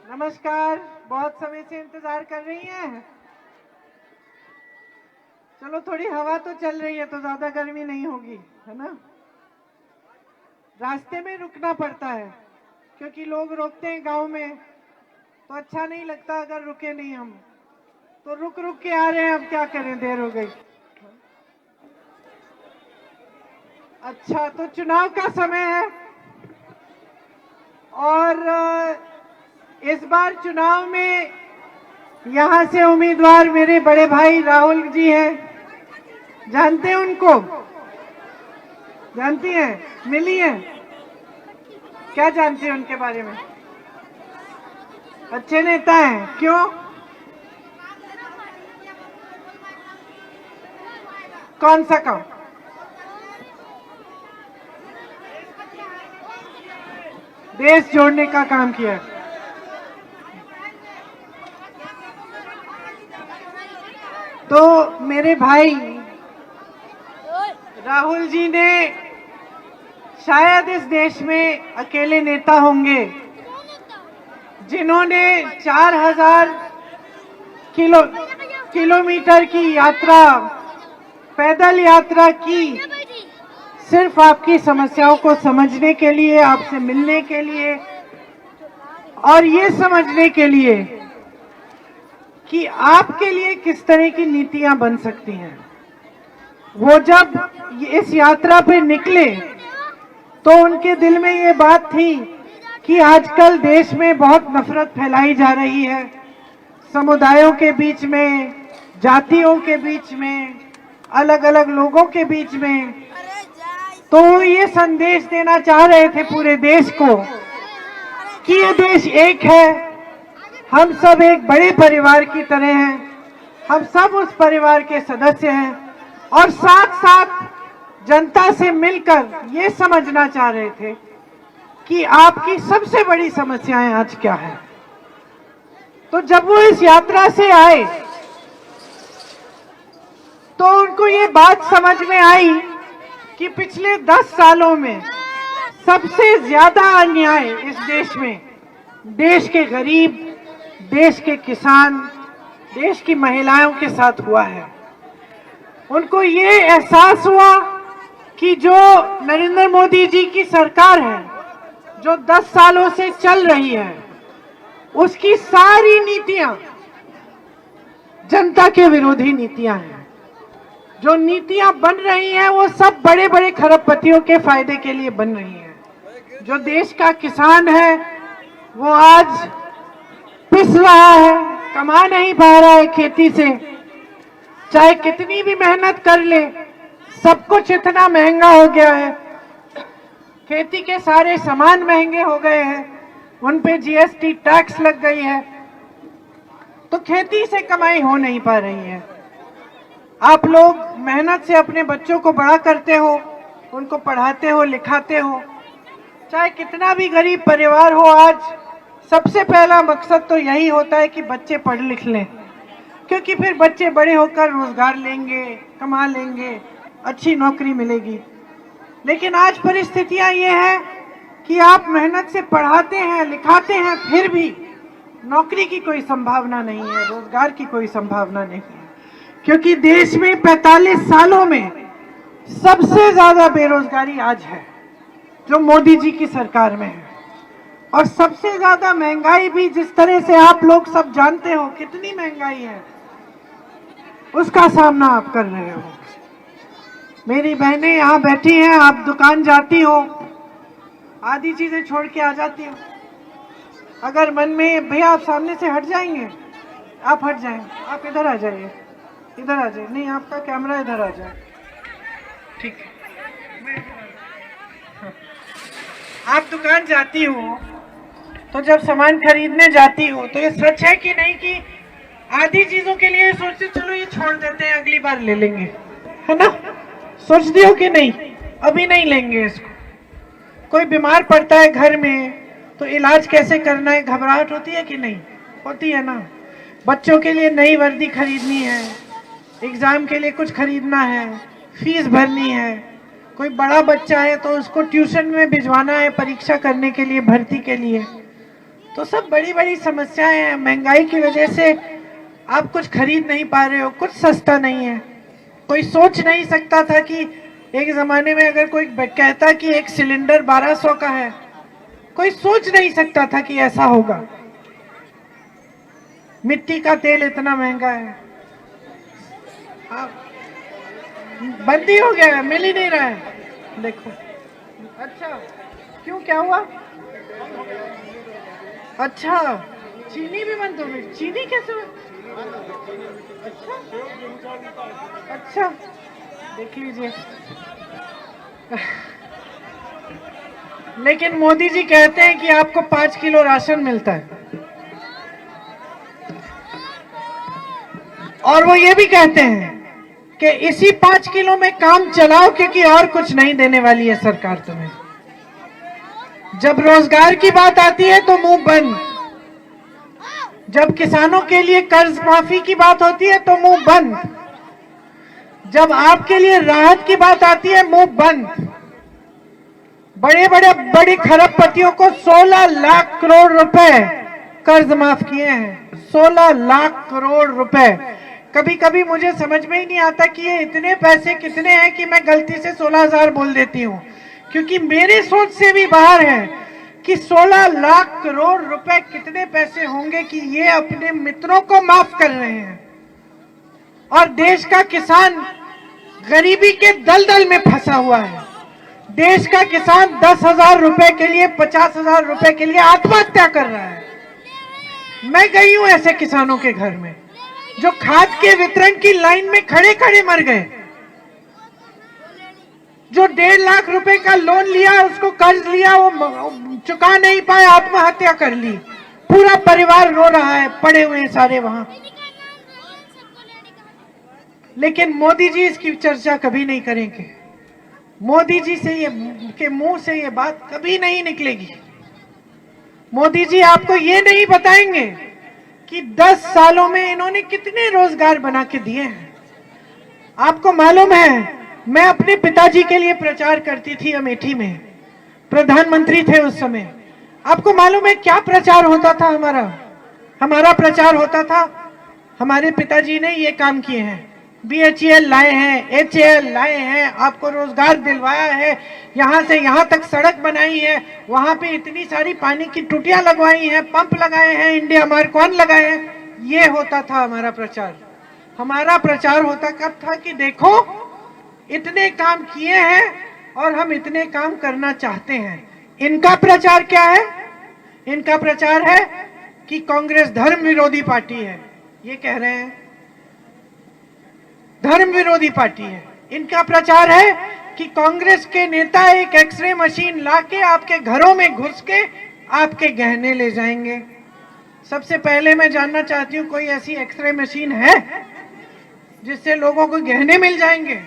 नमस्कार। बहुत समय से इंतजार कर रही हैं। चलो थोड़ी हवा तो चल रही है तो ज्यादा गर्मी नहीं होगी, है ना। रास्ते में रुकना पड़ता है क्योंकि लोग रोकते हैं गांव में, तो अच्छा नहीं लगता अगर रुके नहीं हम, तो रुक रुक के आ रहे हैं। अब क्या करें, देर हो गई। अच्छा, तो चुनाव का समय है और इस बार चुनाव में यहाँ से उम्मीदवार मेरे बड़े भाई राहुल जी हैं। जानते हैं उनको? जानती हैं? मिली हैं? क्या जानती हैं उनके बारे में? अच्छे नेता हैं। क्यों? कौन सा काम? देश जोड़ने का काम किया। तो मेरे भाई राहुल जी ने शायद इस देश में अकेले नेता होंगे जिन्होंने 4000 किलोमीटर की यात्रा, पैदल यात्रा की, सिर्फ आपकी समस्याओं को समझने के लिए, आपसे मिलने के लिए और ये समझने के लिए कि आपके लिए किस तरह की नीतियां बन सकती हैं। वो जब इस यात्रा पे निकले तो उनके दिल में ये बात थी कि आजकल देश में बहुत नफरत फैलाई जा रही है, समुदायों के बीच में, जातियों के बीच में, अलग अलग लोगों के बीच में। तो ये संदेश देना चाह रहे थे पूरे देश को कि ये देश एक है, हम सब एक बड़े परिवार की तरह हैं, हम सब उस परिवार के सदस्य हैं और साथ साथ जनता से मिलकर ये समझना चाह रहे थे कि आपकी सबसे बड़ी समस्याएं आज क्या है। तो जब वो इस यात्रा से आए तो उनको ये बात समझ में आई कि पिछले 10 सालों में सबसे ज्यादा अन्याय इस देश में देश के गरीब, देश के किसान, देश की महिलाओं के साथ हुआ है। उनको ये एहसास हुआ कि जो नरेंद्र मोदी जी की सरकार है, जो 10 सालों से चल रही है, उसकी सारी नीतियां जनता के विरोधी नीतियां हैं। जो नीतियां बन रही हैं वो सब बड़े बड़े खरबपतियों के फायदे के लिए बन रही हैं। जो देश का किसान है वो आज पिस रहा है, कमा नहीं पा रहा है खेती से, चाहे कितनी भी मेहनत कर ले, सब कुछ इतना महंगा हो गया है। खेती के सारे सामान महंगे हो गए हैं, उन पे जीएसटी टैक्स लग गई है, तो खेती से कमाई हो नहीं पा रही है। आप लोग मेहनत से अपने बच्चों को बड़ा करते हो, उनको पढ़ाते हो, लिखाते हो, चाहे कितना भी गरीब परिवार हो, आज सबसे पहला मकसद तो यही होता है कि बच्चे पढ़ लिख लें, क्योंकि फिर बच्चे बड़े होकर रोजगार लेंगे, कमा लेंगे, अच्छी नौकरी मिलेगी। लेकिन आज परिस्थितियां ये है कि आप मेहनत से पढ़ाते हैं, लिखाते हैं, फिर भी नौकरी की कोई संभावना नहीं है, रोजगार की कोई संभावना नहीं है, क्योंकि देश में 45 सालों में सबसे ज्यादा बेरोजगारी आज है जो मोदी जी की सरकार में है। और सबसे ज्यादा महंगाई भी, जिस तरह से आप लोग सब जानते हो कितनी महंगाई है, उसका सामना आप कर रहे हो। मेरी बहनें यहाँ बैठी हैं, आप दुकान जाती हो, आधी चीजें छोड़ के आ जाती हो। अगर मन में, भैया आप सामने से हट जाएंगे, आप हट जाएं, आप इधर आ जाइए, इधर आ जाइए, नहीं आपका कैमरा इधर आ जाए, ठीक है। आप दुकान जाती हो तो जब सामान खरीदने जाती हो तो ये सच है कि नहीं कि आधी चीजों के लिए सोचते चलो ये छोड़ देते हैं, अगली बार ले लेंगे, है ना? सोचती हो कि नहीं, अभी नहीं लेंगे इसको। कोई बीमार पड़ता है घर में तो इलाज कैसे करना है, घबराहट होती है कि नहीं? होती है ना। बच्चों के लिए नई वर्दी खरीदनी है, एग्जाम के लिए कुछ खरीदना है, फीस भरनी है, कोई बड़ा बच्चा है तो उसको ट्यूशन में भिजवाना है परीक्षा करने के लिए, भर्ती के लिए, तो सब बड़ी बड़ी समस्याएं हैं। महंगाई की वजह से आप कुछ खरीद नहीं पा रहे हो, कुछ सस्ता नहीं है। कोई सोच नहीं सकता था कि एक जमाने में अगर कोई कहता कि एक सिलेंडर 1200 का है, कोई सोच नहीं सकता था कि ऐसा होगा। मिट्टी का तेल इतना महंगा है, बंद ही हो गया है, मिल ही नहीं रहा है। देखो, अच्छा क्यों, क्या हुआ? अच्छा, चीनी भी बंद हो गई। चीनी कैसे अच्छा अच्छा, देख लीजिए। लेकिन मोदी जी कहते हैं कि आपको 5 किलो राशन मिलता है, और वो ये भी कहते हैं कि इसी 5 किलो में काम चलाओ, क्योंकि और कुछ नहीं देने वाली है सरकार तुम्हें। जब रोजगार की बात आती है तो मुंह बंद, जब किसानों के लिए कर्ज माफी की बात होती है तो मुंह बंद, जब आपके लिए राहत की बात आती है मुंह बंद। बड़े खरबपतियों को 16 लाख करोड़ रुपए कर्ज माफ किए हैं, 16 लाख करोड़ रुपए। कभी कभी मुझे समझ में ही नहीं आता कि ये इतने पैसे कितने हैं कि मैं गलती से 16,000 बोल देती हूँ, क्योंकि मेरी सोच से भी बाहर है कि 16 लाख करोड़ रुपए कितने पैसे होंगे कि ये अपने मित्रों को माफ कर रहे हैं। और देश का किसान गरीबी के दलदल में फंसा हुआ है। देश का किसान 10,000 रुपए के लिए, 50,000 रुपए के लिए आत्महत्या कर रहा है। मैं गई हूं ऐसे किसानों के घर में जो खाद के वितरण की लाइन में खड़े खड़े मर गए, जो 1.5 लाख रुपए का लोन लिया, उसको कर्ज लिया, वो चुका नहीं पाए, आत्महत्या कर ली। पूरा परिवार रो रहा है, पड़े हुए हैं सारे वहां। लेकिन मोदी जी इसकी चर्चा कभी नहीं करेंगे। मोदी जी से ये के मुंह से ये बात कभी नहीं निकलेगी। मोदी जी आपको ये नहीं बताएंगे कि 10 सालों में इन्होंने कितने रोजगार बना के दिए हैं। आपको मालूम है, मैं अपने पिताजी के लिए प्रचार करती थी अमेठी में, प्रधानमंत्री थे उस समय। आपको मालूम है क्या प्रचार होता था हमारा प्रचार होता था, हमारे पिताजी ने ये काम किए हैं, BHEL लाए हैं, HAL लाए हैं, आपको रोजगार दिलवाया है, यहां से यहां तक सड़क बनाई है, वहां पे इतनी सारी पानी की टूटियां लगवाई हैं, पंप लगाए हैं, इंडिया मार्क 1 लगाए हैं। ये होता था हमारा प्रचार। हमारा प्रचार होता कब था कि देखो इतने काम किए हैं और हम इतने काम करना चाहते हैं। इनका प्रचार क्या है? इनका प्रचार है कि कांग्रेस धर्म विरोधी पार्टी है। ये कह रहे हैं धर्म विरोधी पार्टी है। इनका प्रचार है कि कांग्रेस के नेता एक एक्सरे मशीन लाके आपके घरों में घुस के आपके गहने ले जाएंगे। सबसे पहले मैं जानना चाहती हूं, कोई ऐसी एक्सरे मशीन है जिससे लोगों को गहने मिल जाएंगे?